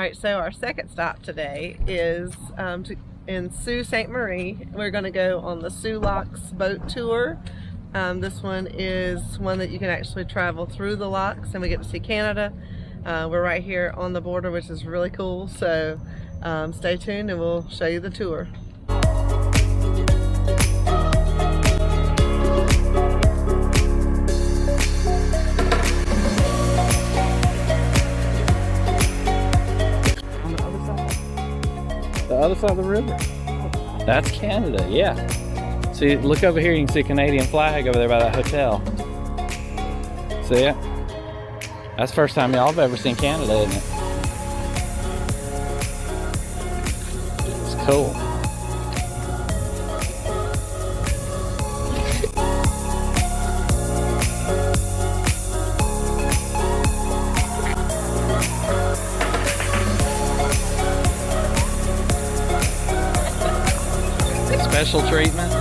Alright, so our second stop today is in Sault Ste. Marie. We're going to go on the SOO LOCKS boat tour. This one is one that you can actually travel through the locks and we get to see Canada. We're right here on the border, which is really cool, so stay tuned and we'll show you the tour. The other side of the river. That's Canada, yeah. See, look over here, you can see a Canadian flag over there by that hotel. See it? That's the first time y'all have ever seen Canada, isn't it? It's cool. Special treatment.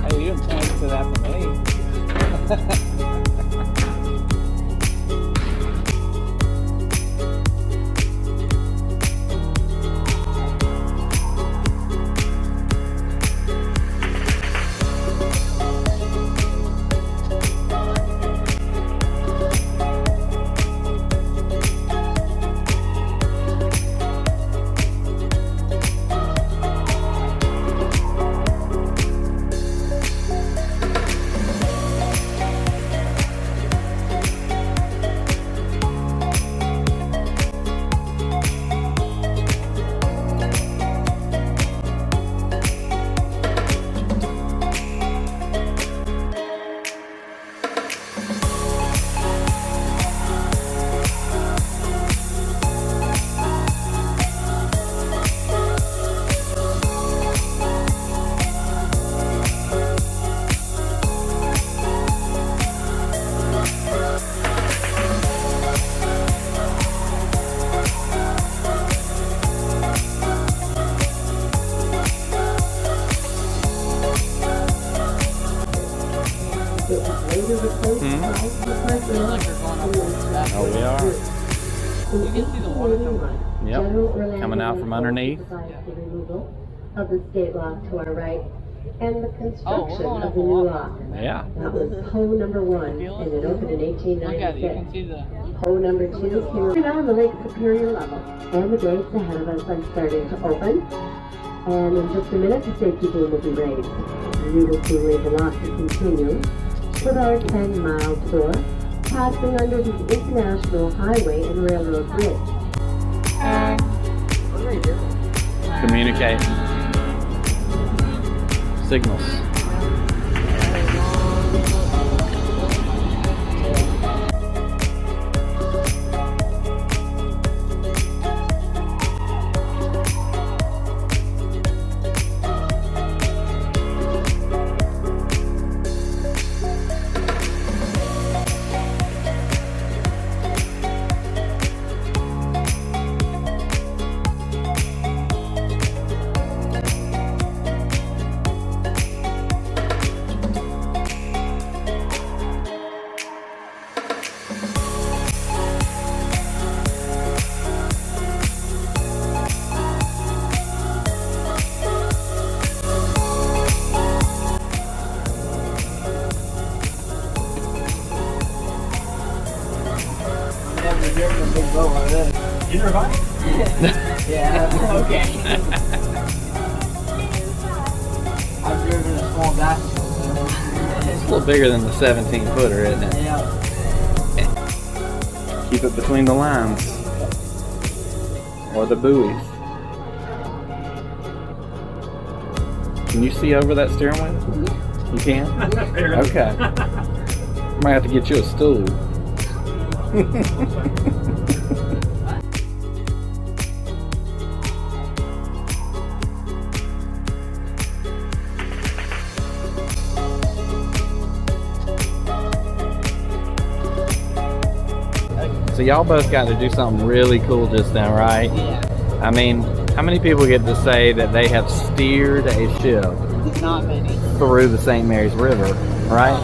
Hey, you didn't point to that for me. Oh, we are. You can see the water coming. Yep, coming out from underneath. The removal of the state lock to our right and the construction of the new lock. Yeah. That was hoe number 1, and it opened in Look at it, you can 1896. see the... Hoe number 2 came on the Lake Superior level, and the gates ahead of us are starting to open. And in just a minute, the safety boom will be raised. We will soon leave the lock to continue with our 10-mile tour, passing under the International Highway and Railroad Bridge. What are they doing? Communicate. Signals. You never bought it? Yeah, okay. I've driven a small bicycle. It's a little bigger than the 17-footer, isn't it? Yeah. Keep it between the lines. Or the buoys. Can you see over that steering wheel? You can? Okay. Might have to get you a stool. So y'all both got to do something really cool just now, right? Yeah. I mean, how many people get to say that they have steered a ship Not many. through the St. Mary's River, right?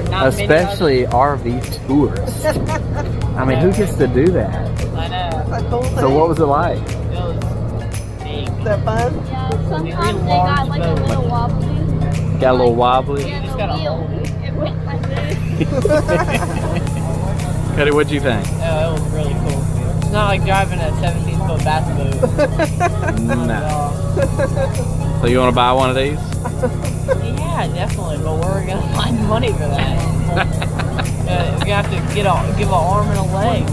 Not Especially RV tourists. I mean, who gets to do that? I know. That's a cool thing. So what was it like? It was big. Is that fun? Yeah, sometimes they got like a little wobbly. Got a little wobbly? Yeah, just the gotta wheel, hold it. it went like this. Cody, what'd you think? Oh, it was really cool. It's not like driving a 17-foot bass boat. No. So you want to buy one of these? Yeah, definitely. But where are we gonna find money for that? We have to give an arm and a leg.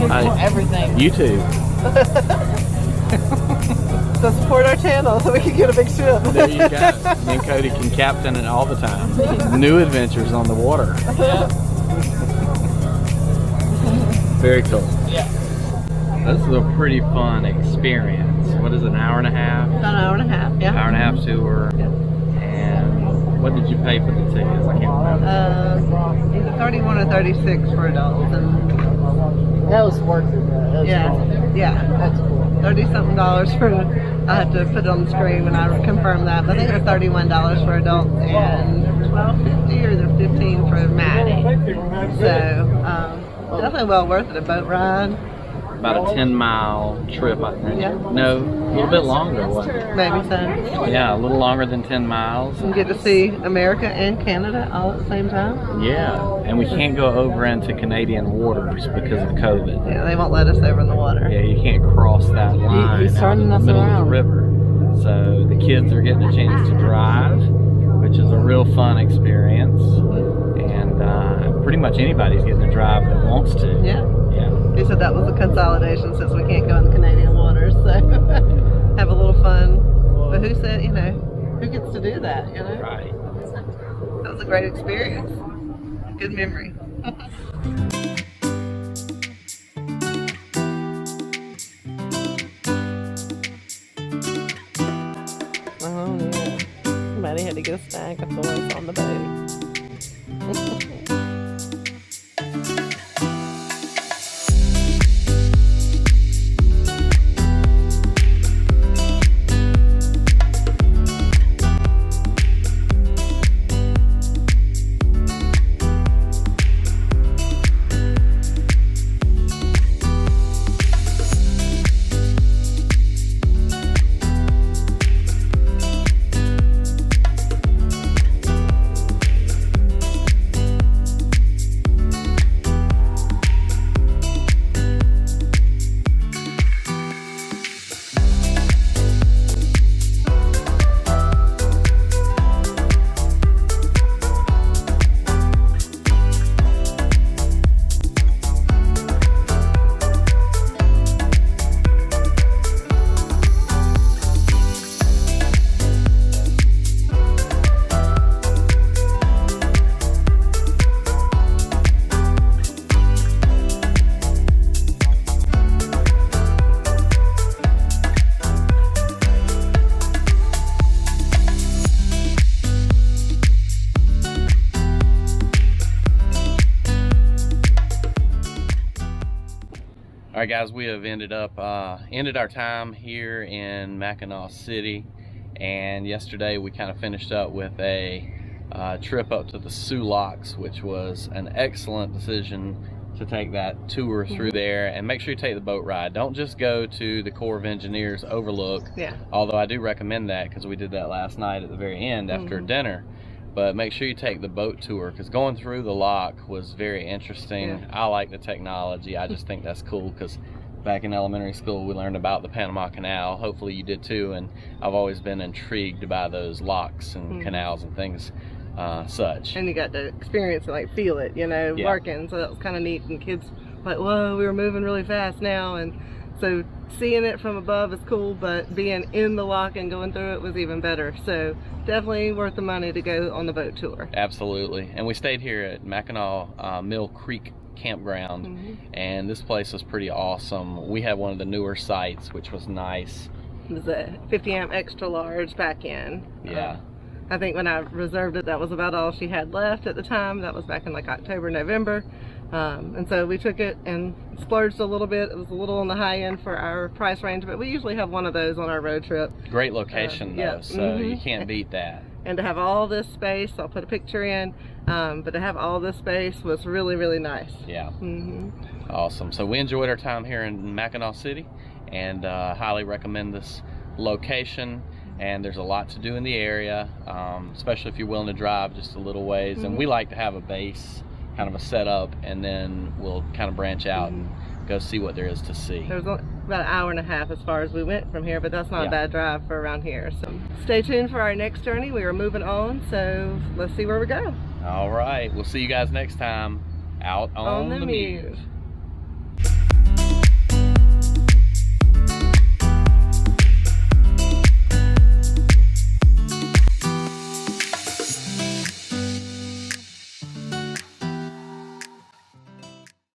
Everything. YouTube. So support our channel so we can get a big ship. There you go. Me and Cody can captain it all the time. New adventures on the water. Yeah. Very cool. Yeah. This is a pretty fun experience. What is it, an hour and a half? About an hour and a half, yeah. Hour and a half tour. Yeah. And what did you pay for the tickets? I can't remember. Either 31 or 36 for adults. And That was worth it. That was yeah, fun. yeah. That's cool. $30-something for, I have to put it on the screen when I confirm that, but I think it was $31 for adults and $12.50 or they're $15 for Maddie. So, definitely well worth it, a boat ride. About a 10-mile trip, I think. Yeah. No, a little bit longer, wasn't it? Maybe so. Yeah, a little longer than 10 miles. You get to see America and Canada all at the same time. Yeah, and we can't go over into Canadian waters because of COVID. Yeah, they won't let us over in the water. Yeah, you can't cross that line he's out in turning the us middle of around. the river. So the kids are getting a chance to drive, which is a real fun experience. And pretty much anybody's getting to drive that wants to. Yeah. Yeah. He said that was a consolidation since we can't go in the Canadian waters, so have a little fun. But who said, who gets to do that, Right. That was a great experience. Good memory. Oh yeah. Somebody had to get a stack of toys on the boat. Alright guys, we have ended our time here in Mackinac City, and yesterday we kind of finished up with a trip up to the SOO Locks, which was an excellent decision to take that tour through there. And make sure you take the boat ride. Don't just go to the Corps of Engineers overlook, although I do recommend that because we did that last night at the very end after dinner. But make sure you take the boat tour, because going through the lock was very interesting. I like the technology. I just think that's cool, because back in elementary school we learned about the Panama Canal. Hopefully you did too, and I've always been intrigued by those locks and canals and things such. And you got to experience it, like feel it, working. So that was kind of neat. And kids like, whoa, we were moving really fast now. And so seeing it from above is cool, but being in the lock and going through it was even better. So definitely worth the money to go on the boat tour. Absolutely. And we stayed here at Mackinac Mill Creek Campground, and this place was pretty awesome. We had one of the newer sites, which was nice. It was a 50 amp extra large back in. I think when I reserved it, that was about all she had left at the time. That was back in like October, November. And so we took it and splurged a little bit. It was a little on the high end for our price range, but we usually have one of those on our road trip. Great location though, yeah. so you can't beat that. And to have all this space, I'll put a picture in, but to have all this space was really, really nice. Yeah. Awesome. So we enjoyed our time here in Mackinac City, and highly recommend this location. And there's a lot to do in the area, especially if you're willing to drive just a little ways. And we like to have a base, kind of a setup, and then we'll kind of branch out and go see what there is to see. There was about an hour and a half as far as we went from here, but that's not a bad drive for around here. So stay tuned for our next journey. We are moving on, so let's see where we go. All right, we'll see you guys next time out on the Mewve.